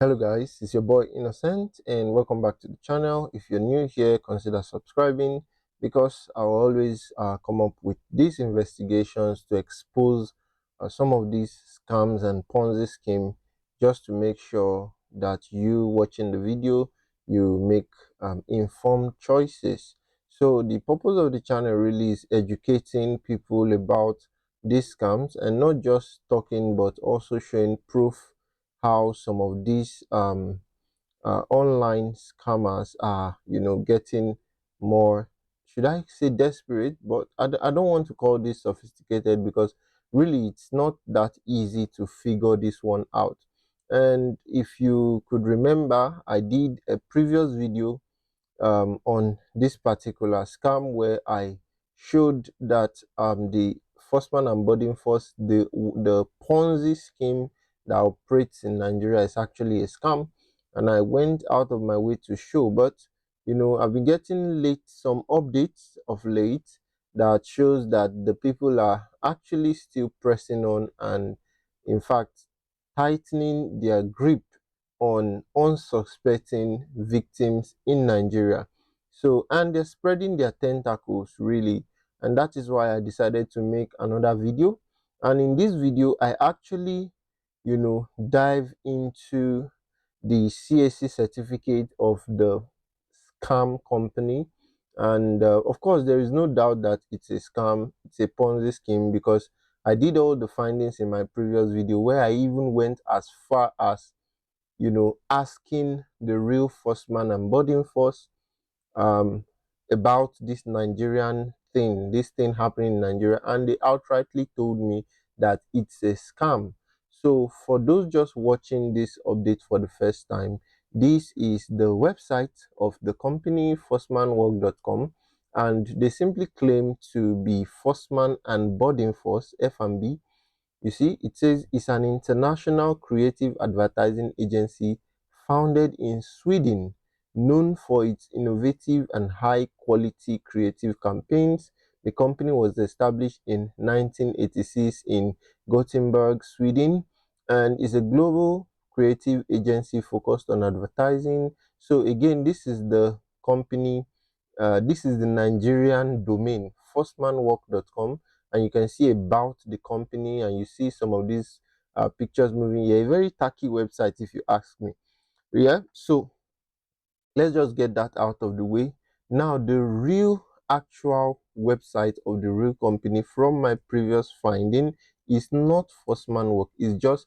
Hello guys, it's your boy Innocent and welcome back to the channel. If you're new here, consider subscribing because I'll always come up with these investigations to expose some of these scams and Ponzi scheme, just to make sure that you watching the video, you make informed choices. So the purpose of the channel really is educating people about these scams, and not just talking but also showing proof how some of these online scammers are, getting more, should I say desperate, but I don't want to call this sophisticated, because really it's not that easy to figure this one out. And if you could remember, I did a previous video on this particular scam where I showed that the Forsman and Bodenfors, the Ponzi scheme that operates in Nigeria, is actually a scam, and I went out of my way to show. But I've been getting some updates of late that shows that the people are actually still pressing on, and in fact tightening their grip on unsuspecting victims in Nigeria. So, and they're spreading their tentacles really, and that is why I decided to make another video. And in this video, I actually, dive into the CAC certificate of the scam company. And of course, there is no doubt that it's a scam, it's a Ponzi scheme, because I did all the findings in my previous video where I even went as far as asking the real Forsman and Bodenfors um, about this Nigerian thing, this thing happening in Nigeria, and they outrightly told me that it's a scam. So, for those just watching this update for the first time, this is the website of the company forsmanwork.com, and they simply claim to be Forsman and Bodenfors F&B. You see, it says it's an international creative advertising agency founded in Sweden, known for its innovative and high quality creative campaigns. The company was established in 1986 in Gothenburg, Sweden, and is a global creative agency focused on advertising. So, again, this is the company, this is the Nigerian domain, firstmanwork.com, and you can see about the company, and you see some of these pictures moving here. A very tacky website, if you ask me. Yeah, so let's just get that out of the way. Now, the real actual website of the real company from my previous finding is not Forsman Work, it's just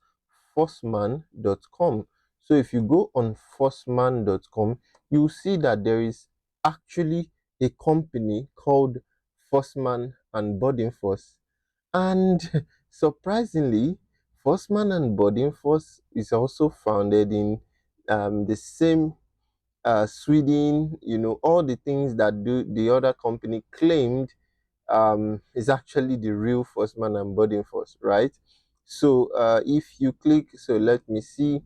forsman.com. So if you go on forsman.com, you'll see that there is actually a company called Forsman and Bodenfors. And surprisingly, Forsman and Bodenfors is also founded in the same Sweden. All the things that the other company claimed is actually the real Forsman and Bodenfors, right? So if you click, so let me see,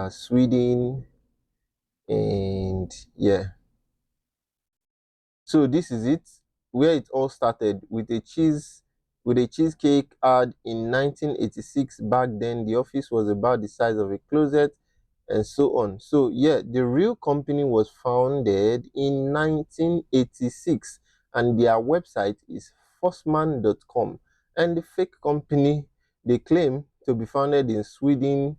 Sweden, and yeah, so this is it, where it all started with a cheesecake ad in 1986. Back then, the office was about the size of a closet, and so on. So yeah, the real company was founded in 1986, and their website is forsman.com. And the fake company, they claim to be founded in Sweden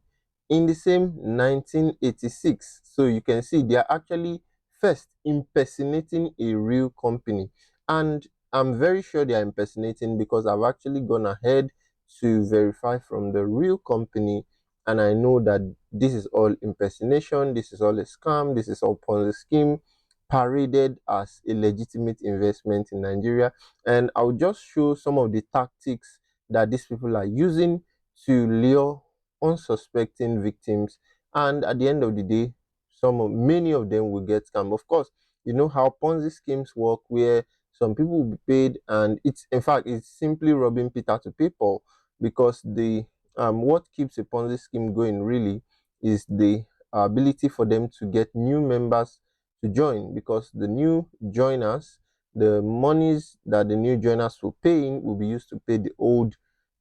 in the same 1986. So you can see they are actually first impersonating a real company, and I'm very sure they are impersonating because I've actually gone ahead to verify from the real company, and I know that this is all impersonation, this is all a scam, this is all Ponzi scheme paraded as a legitimate investment in Nigeria. And I'll just show some of the tactics that these people are using to lure unsuspecting victims, and at the end of the day, many of them will get scammed. Of course, you know how Ponzi schemes work, where some people will be paid, and it's, in fact, it's simply robbing Peter to pay Paul, because the what keeps a Ponzi scheme going really is the ability for them to get new members to join, because the new joiners, the monies that the new joiners will pay in will be used to pay the old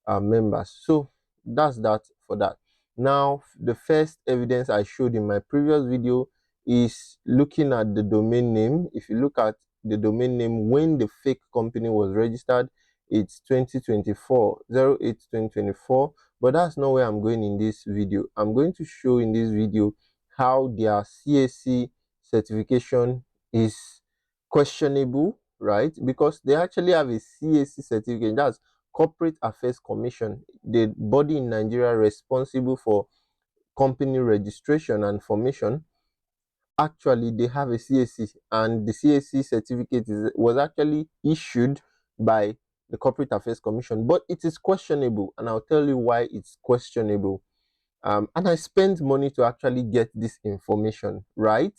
members. So that's that for that. Now, the first evidence I showed in my previous video is looking at the domain name. If you look at the domain name when the fake company was registered, it's 2024 08 2024, but that's not where I'm going in this video. I'm going to show in this video how their CAC certification is questionable, right? Because they actually have a CAC certificate, that's Corporate Affairs Commission, the body in Nigeria responsible for company registration and formation. Actually, they have a CAC, and the CAC certificate was actually issued by the Corporate Affairs Commission, but it is questionable, and I'll tell you why it's questionable. And I spent money to actually get this information, right?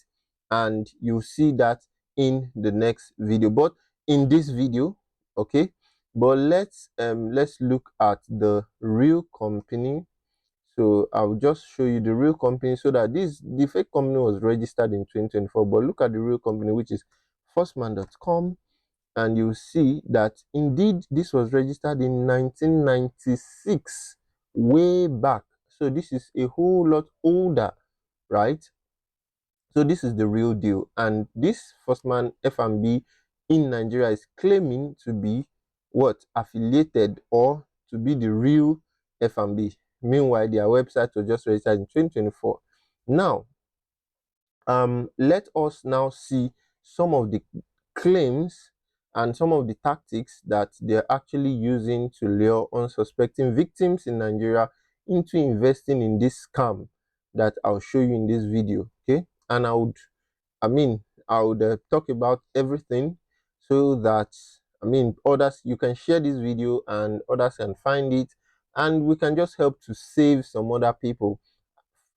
And you'll see that in the next video. But in this video, okay, but let's look at the real company. So I'll just show you the real company, so that the fake company was registered in 2024, but look at the real company, which is Forsman.com, and you see that indeed this was registered in 1996, way back. So this is a whole lot older, right? So this is the real deal, and this Forsman F&B in Nigeria is claiming to be what, affiliated, or to be the real F&B. Meanwhile, their website was just registered in 2024. Now, let us now see some of the claims and some of the tactics that they're actually using to lure unsuspecting victims in Nigeria into investing in this scam that I'll show you in this video. Okay, and I would talk about everything, so that others, you can share this video and others can find it, and we can just help to save some other people.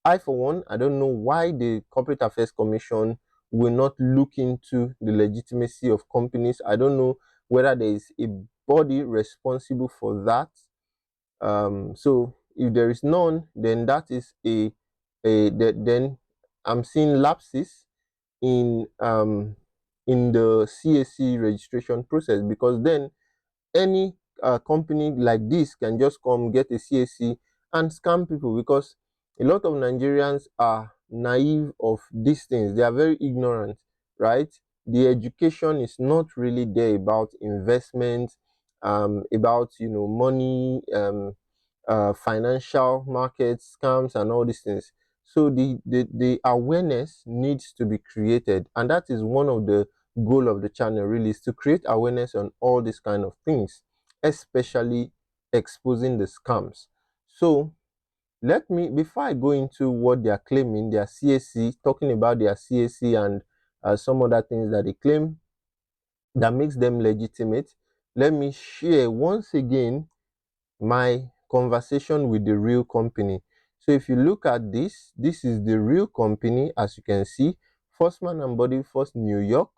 I, for one, I don't know why the Corporate Affairs Commission will not look into the legitimacy of companies. I don't know whether there is a body responsible for that. So if there is none, then that is then I'm seeing lapses in the CAC registration process, because then any company like this can just come get a CAC and scam people, because a lot of Nigerians are naive of these things. They are very ignorant, right? The education is not really there about investment, about money, financial markets, scams, and all these things. So the awareness needs to be created, and that is one of the goal of the channel, really, is to create awareness on all these kind of things, especially exposing the scams. So let me, before I go into what they are claiming, their CAC, talking about their CAC and some other things that they claim that makes them legitimate, let me share once again my conversation with the real company. So if you look at this is the real company, as you can see, Forsman and Bodenfors New York.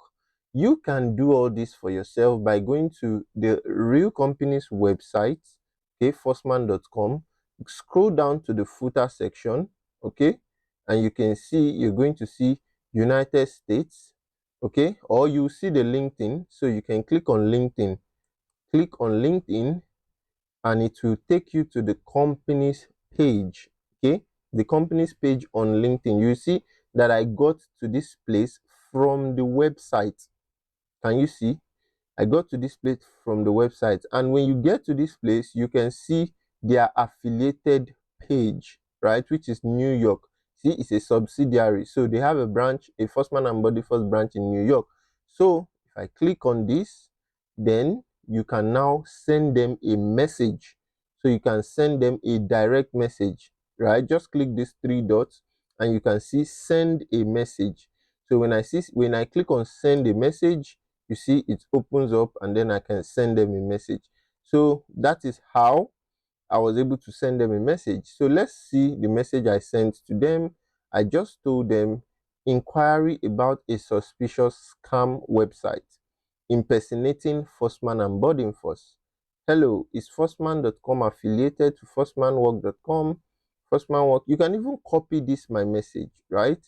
You can do all this for yourself by going to the real company's website, okay, forsman.com. Scroll down to the footer section, okay, and you can see, you're going to see United States, okay, or you see the LinkedIn. So you can click on LinkedIn, and it will take you to the company's page, okay, the company's page on LinkedIn. You see that I got to this place from the website. Can you see? I got to this place from the website, and when you get to this place, you can see their affiliated page, right, which is New York. See, it's a subsidiary, so they have a branch, a Forsman and Bodenfors branch in New York. So if I click on this, then you can now send them a message. So you can send them a direct message, right? Just click these three dots and you can see send a message. So when I click on send a message, you see it opens up, and then I can send them a message. So that is how I was able to send them a message. So let's see the message I sent to them. I just told them, inquiry about a suspicious scam website impersonating Forsman and Bodenfors. Hello, is Forsman.com affiliated to ForstmanWork.com? Forsman Work, you can even copy this my message, right?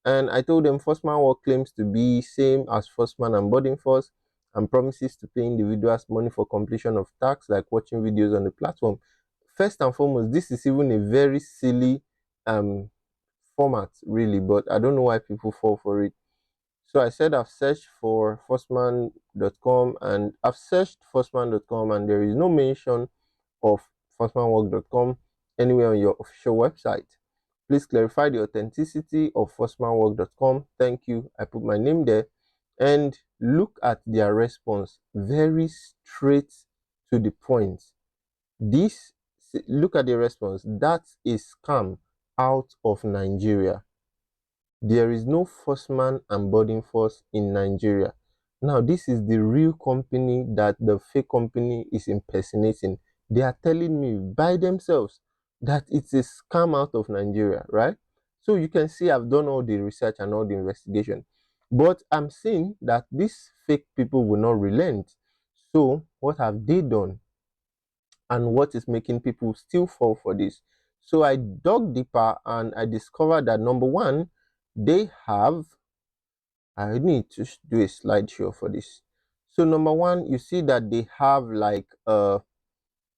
And I told them Forsman Work claims to be same as Forsman and Bodenfors and promises to pay individuals money for completion of tasks like watching videos on the platform. First and foremost, this is even a very silly format really, but I don't know why people fall for it. So I said I've searched for Forsman.com, and I've searched Forsman.com, and there is no mention of forsmanwork.com anywhere on your official website. Please clarify the authenticity of forsmanwork.com. Thank you. I put my name there, and look at their response. Very straight to the point. This, look at the response. That is scam out of Nigeria. There is no Forsman and Bodenfors in Nigeria. Now, this is the real company that the fake company is impersonating. They are telling me by themselves that it's a scam out of Nigeria, right? So you can see I've done all the research and all the investigation. But I'm seeing that these fake people will not relent. So what have they done? And what is making people still fall for this? So I dug deeper and I discovered that number one, they have, I need to do a slideshow for this. So number one, you see that they have like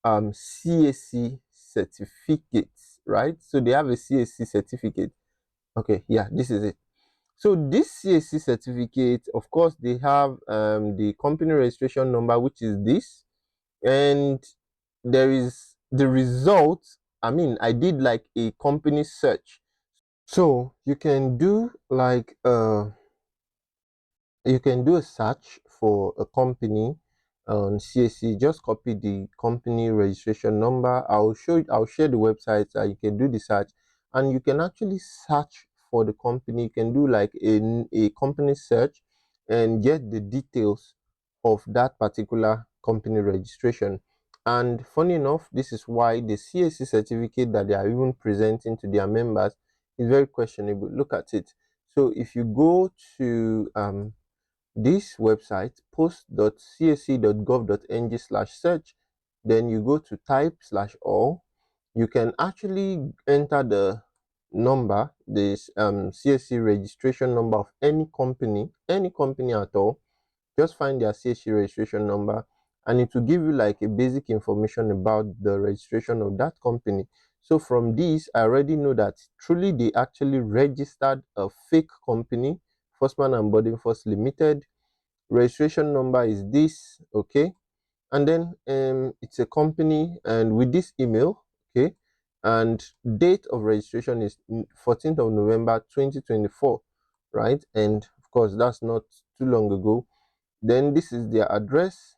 CAC certificates, right? So they have a CAC certificate. Okay, yeah, this is it. So this CAC certificate, of course, they have the company registration number, which is this, and there is the result. I mean, I did like a company search. So you can do like you can do a search for a company on CAC. Just copy the company registration number. I'll share the website so you can do the search, and you can actually search for the company. You can do like a company search and get the details of that particular company registration. And funny enough, this is why the CAC certificate that they are even presenting to their members is very questionable. Look at it. So if you go to this website, post.cac.gov.ng/search, then you go to type/all. You can actually enter the number, this CAC registration number of any company at all. Just find their CAC registration number, and it will give you like a basic information about the registration of that company. So from this, I already know that truly they actually registered a fake company, Forsman and Bodenfors Limited. Registration number is this, okay, and then it's a company, and with this email, okay, and date of registration is 14th of November 2024, right? And of course, that's not too long ago. Then this is their address,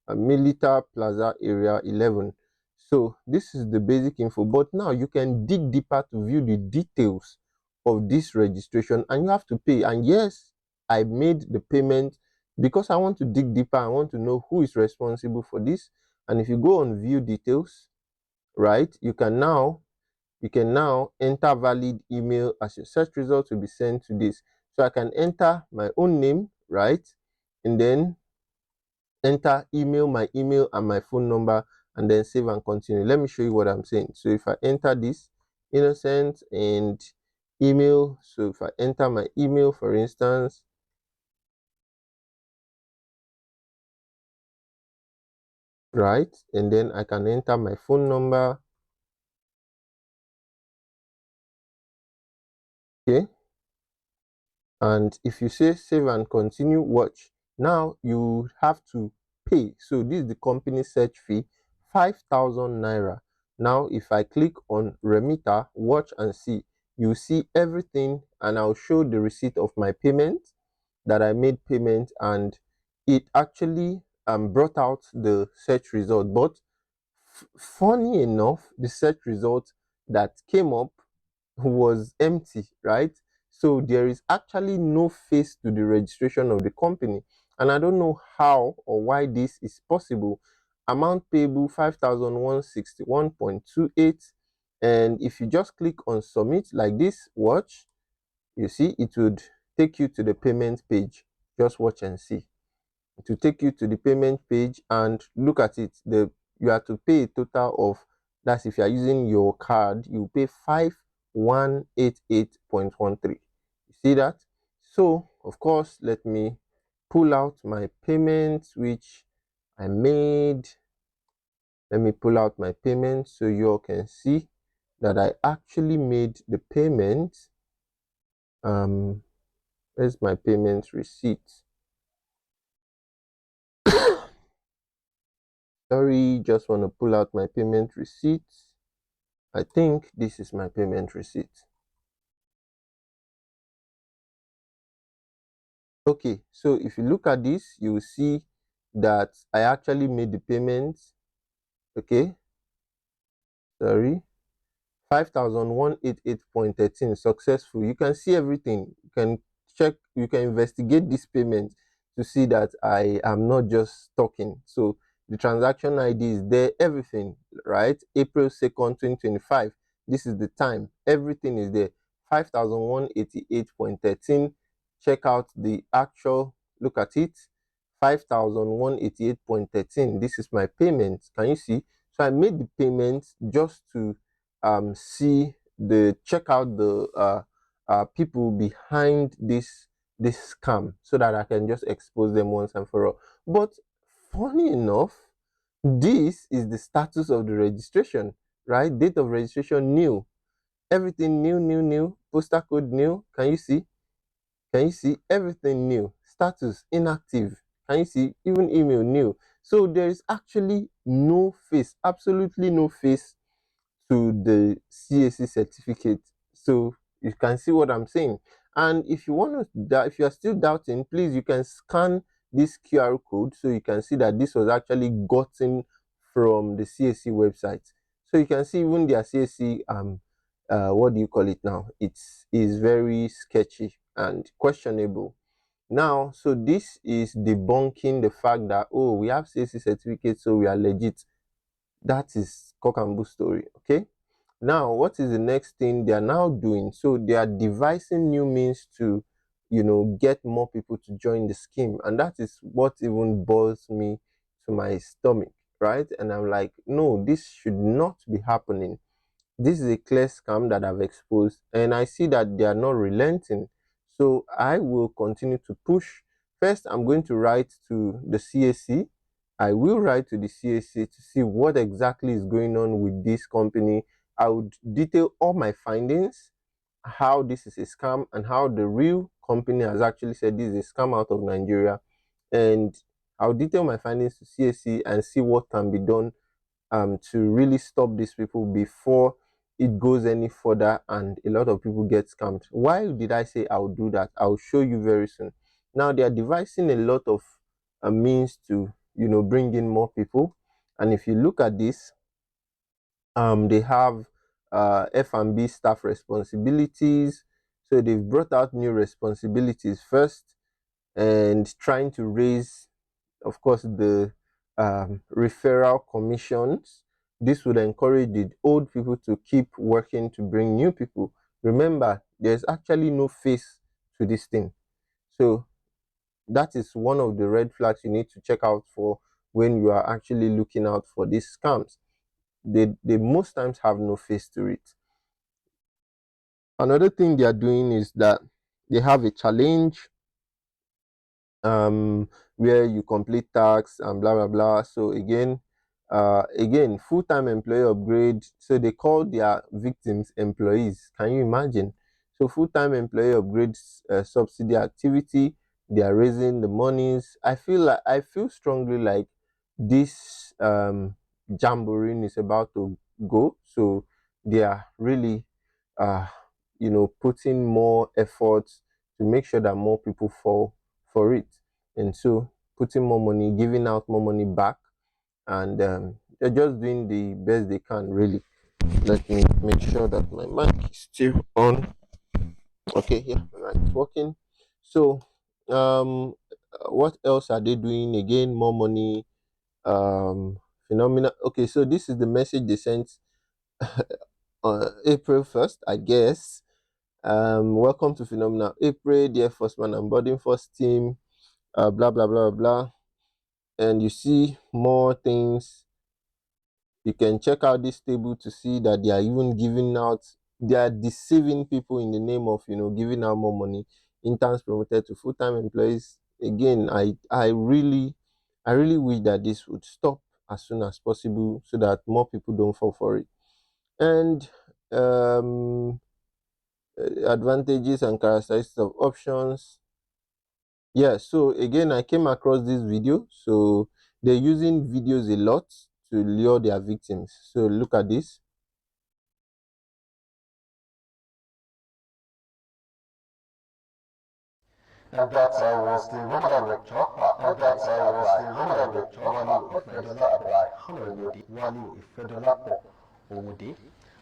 Milita Plaza area 11. So this is the basic info, but now you can dig deeper to view the details of this registration, and you have to pay. And yes, I made the payment because I want to dig deeper. I want to know who is responsible for this. And if you go on view details, right, you can now enter valid email as your search result will be sent to this. So I can enter my own name, right, and then enter my email and my phone number, and then save and continue. Let me show you what I'm saying. So if I enter this, innocent and email, so if I enter my email, for instance, right, and then I can enter my phone number, okay, and if you say save and continue, watch, now you have to pay. So this is the company search fee, 5,000 naira. Now if I click on remitter, watch and see, you see everything, and I'll show the receipt of my payment that I made payment, and it actually brought out the search result. But funny enough, the search result that came up was empty, right? So there is actually no face to the registration of the company, and I don't know how or why this is possible. Amount payable 5,161.28, and if you just click on submit like this, watch, you see it would take you to the payment page. Just watch and see. It will take you to the payment page, and look at it. You have to pay a total of, that's if you are using your card, you pay 5,188.13. You see that? So of course, let me pull out my payment which I made. Let me pull out my payment so you all can see. that I actually made the payment. Where's my payment receipt? Sorry, just want to pull out my payment receipt. I think this is my payment receipt. Okay, so if you look at this, you will see that I actually made the payment. Okay, sorry, 5,188.13 successful. You can see everything. You can check, you can investigate this payment to see that I am not just talking. So the transaction ID is there, everything, right? April 2nd, 2025. This is the time. Everything is there. 5,188.13. Check out the actual, look at it. 5,188.13. This is my payment. Can you see? So I made the payment just to see the check out the people behind this scam so that I can just expose them once and for all. But funny enough, this is the status of the registration, right? Date of registration new, everything new, new, new, postal code new. Can you see? Can you see everything new? Status inactive. Can you see even email new? So there is actually no face, absolutely no face to the CAC certificate. So you can see what I'm saying. And if you want to, if you are still doubting, please, you can scan this QR code so you can see that this was actually gotten from the CAC website. So you can see even their CAC, what do you call it now? It is very sketchy and questionable. Now, so this is debunking the fact that, oh, we have CAC certificate, so we are legit. That is cock and bull story. Okay. Now, what is the next thing they are now doing? So they are devising new means to, get more people to join the scheme, and that is what even boils me to my stomach, right? And I'm like, no, this should not be happening. This is a clear scam that I've exposed, and I see that they are not relenting. So I will continue to push. First, I'm going to write to the CAC. I will write to the CAC to see what exactly is going on with this company. I would detail all my findings, how this is a scam, and how the real company has actually said this is a scam out of Nigeria. And I'll detail my findings to CAC and see what can be done to really stop these people before it goes any further and a lot of people get scammed. Why did I say I'll do that? I'll show you very soon. Now they are devising a lot of means to bring in more people, and if you look at this, they have F&B staff responsibilities. So they've brought out new responsibilities first and trying to raise, of course, the referral commissions. This would encourage the old people to keep working to bring new people. Remember, there's actually no face to this thing. So that is one of the red flags you need to check out for when you are actually looking out for these scams. They most times have no face to it. Another thing they are doing is that they have a challenge where you complete tasks and blah blah blah. So again, full-time employee upgrade. So they call their victims employees. Can you imagine? So full-time employee upgrades subsidy activity. They are raising the monies. I feel strongly like this jamboree is about to go. So they are really uh putting more efforts to make sure that more people fall for it. And so putting more money, giving out more money back, and they're just doing the best they can, really. Let me make sure that my mic is still on. Okay, yeah, right, it's working. So, what else are they doing again? More money, phenomena. Okay, so this is the message they sent April 1st, I guess. Welcome to Phenomena April, dear Forsman and Bodenfors team, blah blah blah blah. And you see more things. You can check out this table to see that they are even giving out, they are deceiving people in the name of giving out more money. Interns promoted to full-time employees. Again, I really wish that this would stop as soon as possible so that more people don't fall for it. And Advantages and characteristics of options. Yeah, so again, I came across this video. So they're using videos a lot to lure their victims. So look at this. And that was the Ramadan lecture. And that was the Ramadan lecture. Wali Ifedola Abdullahi Hamid Wali Ifedola Owode.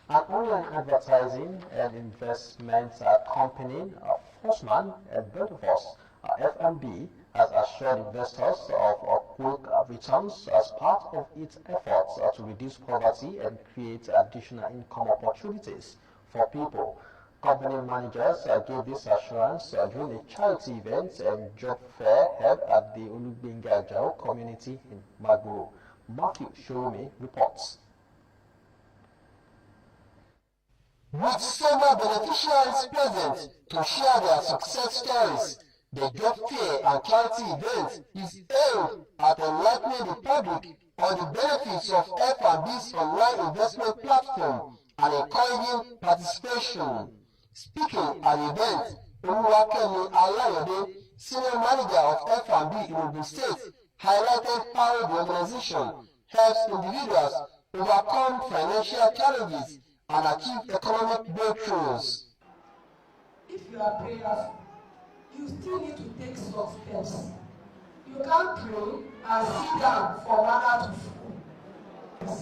An online advertising and investment company, Forsman Bodenfors FMB, has assured investors of quick returns as part of its efforts to reduce poverty and create additional income opportunities for people. Company managers gave this assurance during a charity event and job fair held at the Olugbenga Ajao community in Maguro. Matthew Showme reports. With several beneficiaries present to share their success stories, the job fair and charity event is aimed at enlightening the public on the benefits of F&B's online investment platform and encouraging participation. Speaking at the event, Oluwakemi Alayode, senior manager of F&B in Ogun State, highlighted how the organization helps individuals overcome financial challenges and achieve economic breakthroughs. If you are prayerful, you still need to take some steps. You can't pray and sit down for water to flow.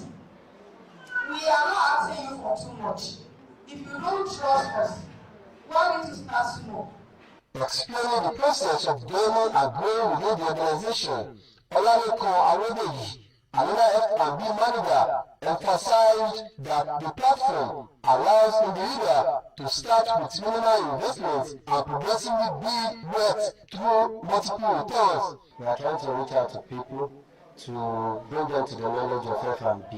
We are not asking you for too much. If you don't trust us, why need to start small? Explaining the process of gaining and growing within the organization, Olalekan Arodeji, another F&B manager, emphasized that the platform allows individuals to start with minimal investments and progressively build wealth through multiple returns. We are trying to reach out to people to bring them to the knowledge of F&B,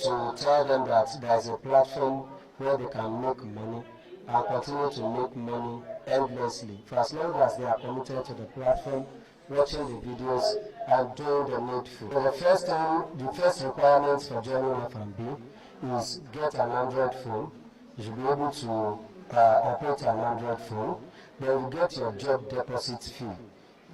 to tell them that there is a platform where they can make money and continue to make money endlessly for as long as they are committed to the platform, watching the videos and doing the needful. So the first requirement for joining F&B is get an Android phone. You should be able to operate an Android phone. Then you get your job deposit fee.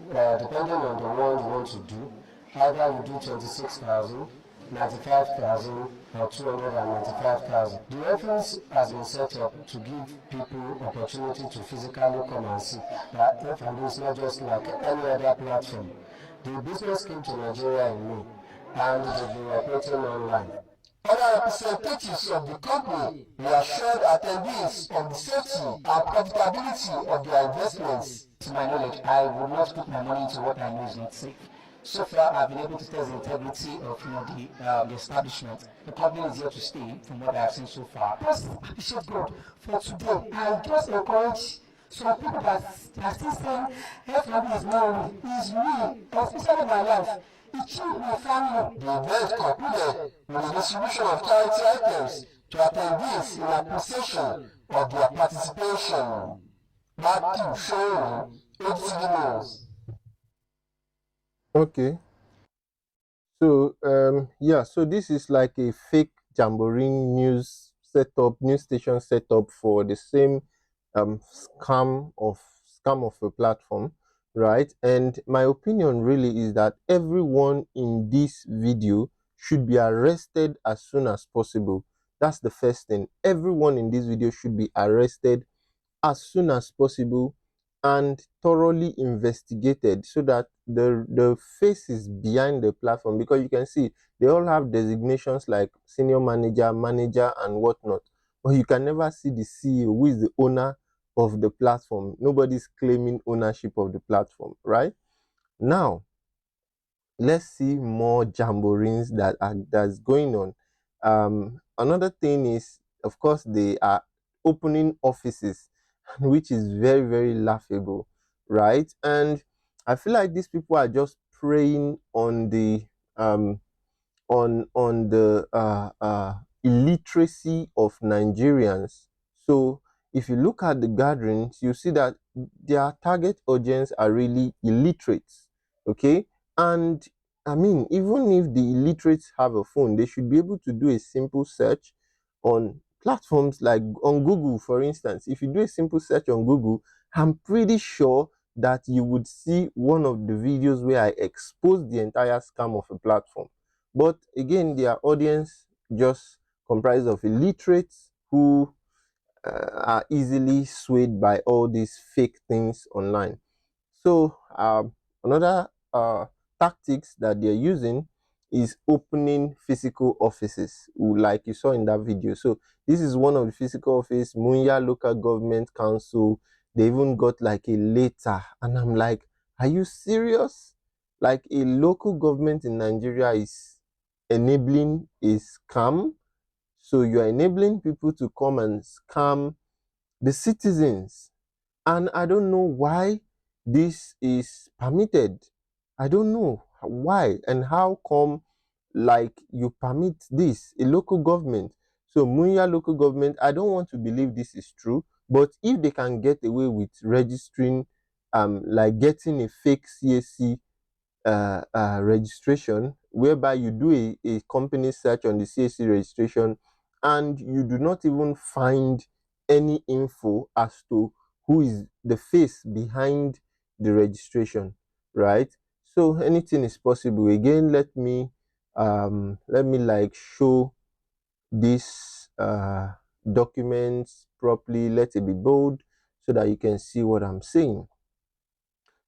Depending on the one you want to do, either you do 26,000, 95,000 or 295,000. The office has been set up to give people opportunity to physically come and see that F&B is not just like any other platform. The business came to Nigeria in May and they've been operating online. Other representatives of the company reassured attendees of the safety and profitability of their investments. To my knowledge, I would not put my money into what I know is not safe. So far, I've been able to test the integrity of the establishment. The company is here to stay, from what I've seen so far. Just appreciate God for today. I just encourage some people that are still saying F&B is not real. It's real, especially my life. It changed my family. The event concluded with the distribution of charity items to attendees in appreciation of their participation. Matthew Showroom, HTV News. Okay. So yeah, so this is like a fake jamboree news station setup for the same scam of a platform, right? And my opinion really is that everyone in this video should be arrested as soon as possible. That's the first thing. Everyone in this video should be arrested as soon as possible and thoroughly investigated so that the faces behind the platform, because you can see they all have designations like senior manager and whatnot, but you can never see the CEO, who is the owner of the platform. Nobody's claiming ownership of the platform, right? Now let's see more jamborees that's going on. Another thing is, of course, they are opening offices, which is very, very laughable, right? And I feel like these people are just preying on the illiteracy of Nigerians. So if you look at the gatherings, you see that their target audience are really illiterates, okay? And I mean, even if the illiterates have a phone, they should be able to do a simple search on platforms like on Google, for instance. If you do a simple search on Google, I'm pretty sure that you would see one of the videos where I expose the entire scam of a platform. But again, their audience just comprised of illiterates who are easily swayed by all these fake things online. So another tactics that they're using is opening physical offices, like you saw in that video. So this is one of the physical office, Munya Local Government Council. They even got like a letter, and I'm like, are you serious? Like, a local government in Nigeria is enabling a scam? So you're enabling people to come and scam the citizens, and I don't know why this is permitted. I don't know why and how come, like, you permit this, a local government. So Munya local government, I don't want to believe this is true, but if they can get away with registering, like getting a fake CAC registration, whereby you do a company search on the CAC registration and you do not even find any info as to who is the face behind the registration, right? So anything is possible. Again, let me like show this documents properly. Let it be bold so that you can see what I'm saying.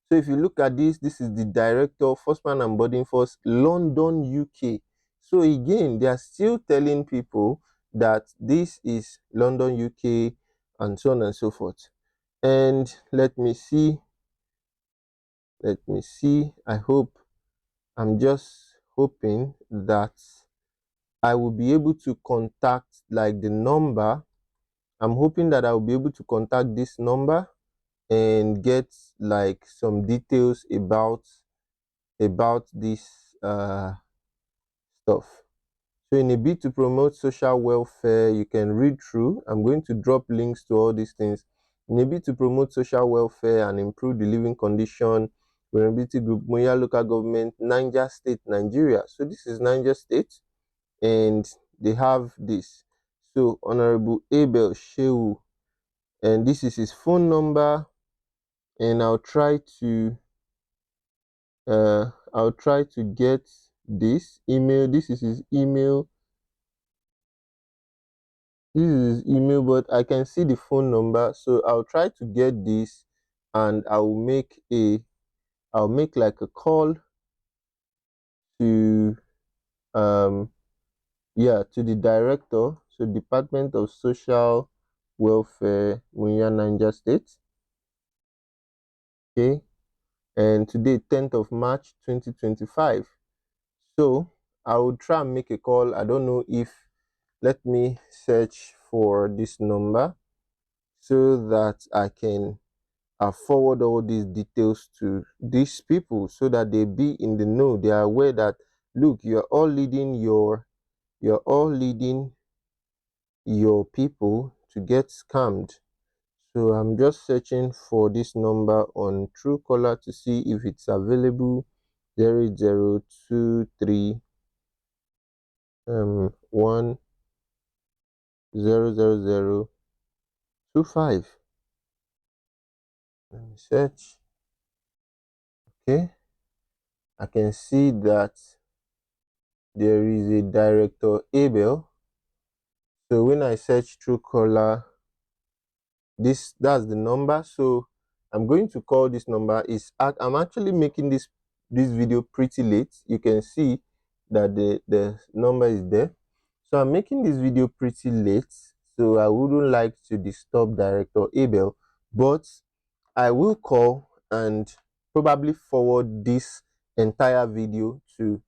So if you look at this, this is the director, Forsman and Bodenfors, London, UK. So again, they are still telling people that this is London, UK, and so on and so forth. And let me see. I hope, I'm just hoping that I will be able to contact like the number. I'm hoping that I will be able to contact this number and get like some details about this stuff. So in a bid to promote social welfare, you can read through. I'm going to drop links to all these things. In a bid to promote social welfare and improve the living condition, vulnerability group, Moya local government, Niger State, Nigeria. So this is Niger State, and they have this. So Honorable Abel Shehu, and this is his phone number, and I'll try to get this email. This is his email. This is his email, but I can see the phone number. So I'll try to get this, and I'll make like a call to to the director. So Department of Social Welfare, Munya Niger State. Okay. And today, 10th of March 2025. So I will try and make a call. I don't know if, let me search for this number so that I can forward all these details to these people so that they be in the know. They are aware that, look, you're all leading your people to get scammed. So I'm just searching for this number on Truecaller to see if it's available. 0023 1 00025. Let me search. Okay, I can see that there is a director Abel. So when I search Truecaller, that's the number. So I'm going to call this number. I'm actually making this video pretty late. You can see that the number is there. So I'm making this video pretty late, so I wouldn't like to disturb director Abel, but I will call and probably forward this entire video to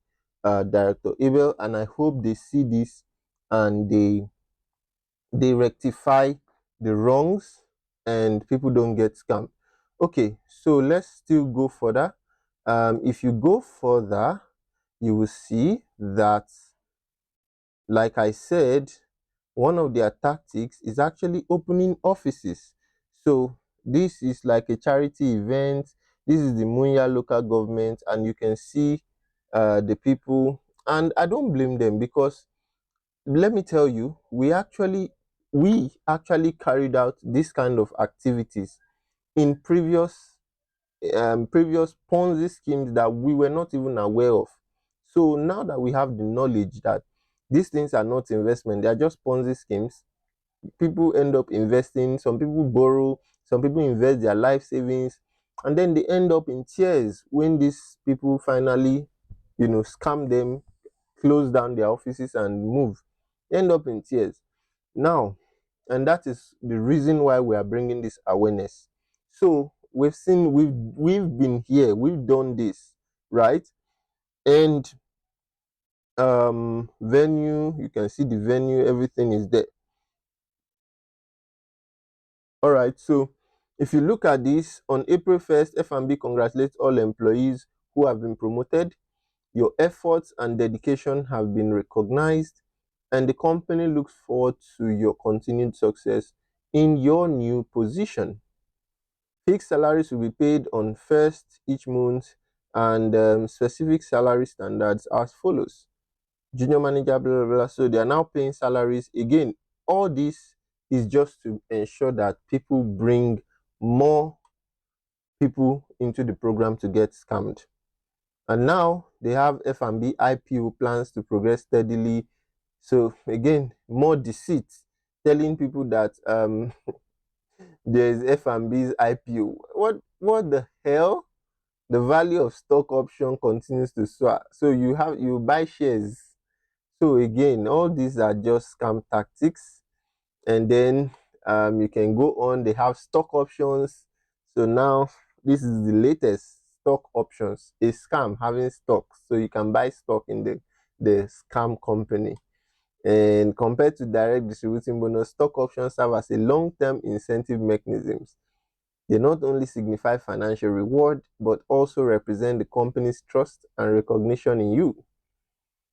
director Abel, and I hope they see this and they rectify the wrongs and people don't get scammed. Okay, so let's still go further. If you go further, you will see that, like I said, one of their tactics is actually opening offices. So this is like a charity event. This is the Munya local government, and you can see the people, and I don't blame them, because let me tell you, we actually we actually carried out this kind of activities in previous Ponzi schemes that we were not even aware of. So now that we have the knowledge that these things are not investment, they are just Ponzi schemes, people end up investing, some people borrow, some people invest their life savings, and then they end up in tears when these people finally, scam them, close down their offices and move. They end up in tears. Now, and that is the reason why we are bringing this awareness. So we've been here, we've done this, right? And venue, you can see the venue, everything is there. All right, so if you look at this, on April 1st, F&B congratulates all employees who have been promoted. Your efforts and dedication have been recognized, and the company looks forward to your continued success in your new position. Fixed salaries will be paid on first each month, and specific salary standards as follows. Junior manager, blah, blah, blah. So they are now paying salaries. Again, all this is just to ensure that people bring more people into the program to get scammed. And now they have F&B IPO plans to progress steadily. So again, more deceit, telling people that there is F&B's IPO. What the hell? The value of stock option continues to soar. So you buy shares. So again, all these are just scam tactics. And then you can go on. They have stock options. So now this is the latest stock options. A scam having stocks. So you can buy stock in the scam company. And compared to direct distributing bonus, stock options serve as a long-term incentive mechanisms. They not only signify financial reward, but also represent the company's trust and recognition in you.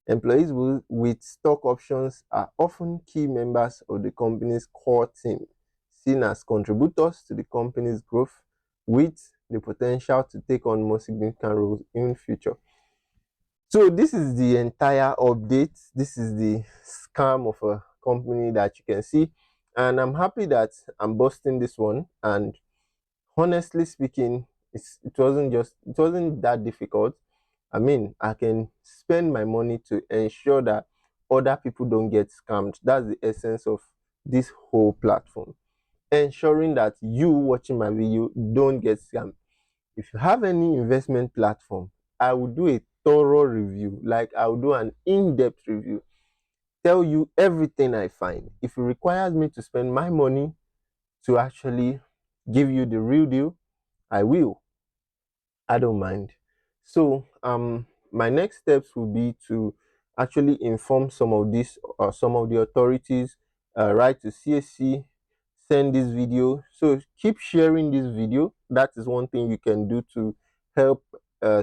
Employees with stock options are often key members of the company's core team, seen as contributors to the company's growth with the potential to take on more significant roles in future. So this is the entire update. This is the scam of a company that you can see. And I'm happy that I'm busting this one. And honestly speaking, it wasn't that difficult. I mean, I can spend my money to ensure that other people don't get scammed. That's the essence of this whole platform. Ensuring that you watching my video don't get scammed. If you have any investment platform, I will do a thorough review. Like I will do an in-depth review. Tell you everything I find. If it requires me to spend my money to actually give you the real deal, I will. I don't mind. So my next steps will be to actually inform some of the authorities, write to CSC, send this video. So keep sharing this video. That is one thing you can do to help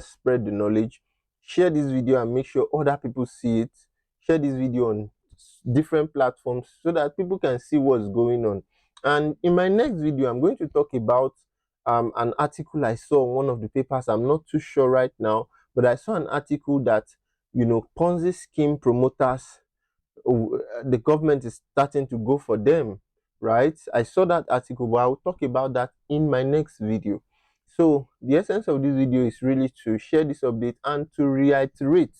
spread the knowledge. Share this video and make sure other people see it. Share this video on different platforms so that people can see what's going on. And in my next video, I'm going to talk about an article I saw in one of the papers. I'm not too sure right now, but I saw an article that Ponzi scheme promoters, the government is starting to go for them, right? I saw that article, but I'll talk about that in my next video. So the essence of this video is really to share this update and to reiterate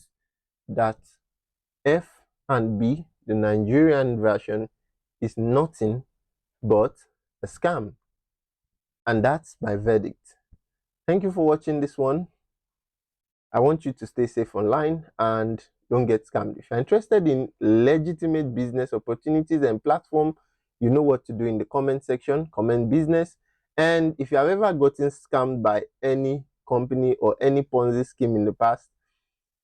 that F and B, the Nigerian version, is nothing but a scam. And that's my verdict. Thank you for watching this one. I want you to stay safe online and don't get scammed. If you're interested in legitimate business opportunities and platform, you know what to do in the comment section. Comment business. And if you have ever gotten scammed by any company or any Ponzi scheme in the past,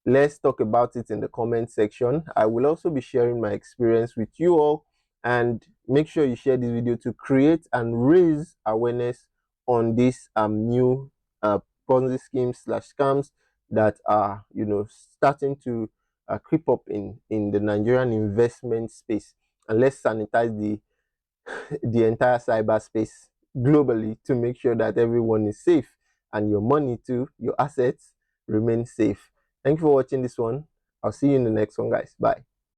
let's talk about it in the comment section. I will also be sharing my experience with you all, and make sure you share this video to create and raise awareness on this new Ponzi schemes / scams that are starting to creep up in the Nigerian investment space. And let's sanitize the entire cyberspace globally to make sure that everyone is safe and your money too, your assets remain safe. Thank you for watching this one. I'll see you in the next one, guys. Bye.